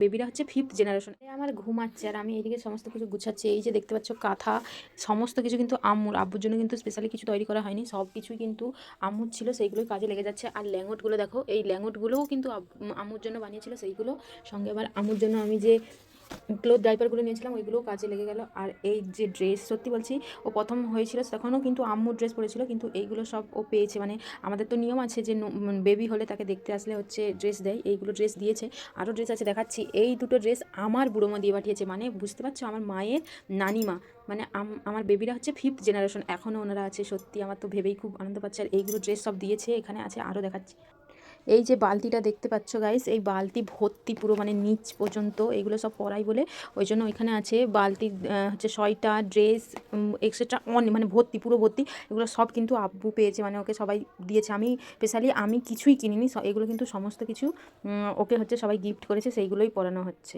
বেবিরা হচ্ছে 5th generation. আমার ঘুমাচ্ছে আর আমি এইদিকে সমস্ত কিছু গুছাচ্ছি। এই যে দেখতে পাচ্ছ কাঁথা, সমস্ত কিছু কিন্তু আব্বুর জন্য কিন্তু স্পেশালি কিছু তৈরি করা হয়নি, সব কিছুই কিন্তু আম্মুর ছিল, সেইগুলোই কাজে লেগে যাচ্ছে। আর ল্যাঙ্গটগুলো দেখো, এই ল্যাঙ্গটগুলোও কিন্তু আম্মুর জন্য বানিয়েছিল সেইগুলো, সঙ্গে আবার আম্মুর জন্য আমি যে ক্লোথ ডাইপারগুলো নিয়েছিলাম ওইগুলোও কাজে লেগে গেল। আর এই যে ড্রেস, সত্যি বলছি, ও প্রথম হয়েছিল তখনও কিন্তু আম্মুর ড্রেস পরেছিল, কিন্তু এইগুলো সব ও পেয়েছে। মানে আমাদের তো নিয়ম আছে যে বেবি হলে তাকে দেখতে আসলে হচ্ছে ড্রেস দেয়, এইগুলো ড্রেস দিয়েছে। আরও ড্রেস আছে দেখাচ্ছি। এই দুটো ড্রেস আমার বুড়োমা দিয়ে পাঠিয়েছে, মানে বুঝতে পারছো, আমার মায়ের নানিমা। মানে আমার বেবিরা হচ্ছে 5th জেনারেশন, এখনও ওনারা আছে। সত্যি আমার তো ভেবেই খুব আনন্দ পাচ্ছে। আর এইগুলো ড্রেস সব দিয়েছে, এখানে আছে, আরও দেখাচ্ছি। এই যে বালতিটা দেখতে পাচ্ছ গাইস, এই বালতি ভর্তি পুরো, মানে নিচ পর্যন্ত এগুলো সব পরাই বলে ওই জন্য ওইখানে আছে বালতি, হচ্ছে 6টা ড্রেস এক্সেট্রা মানে ভর্তি, পুরো ভর্তি। এগুলো সব কিন্তু আব্বু পেয়েছে, মানে ওকে সবাই দিয়েছে। আমি স্পেশালি আমি কিছুই কিনিনি, এগুলো কিন্তু সমস্ত কিছু ওকে হচ্ছে সবাই গিফট করেছে, সেইগুলোই পরানো হচ্ছে।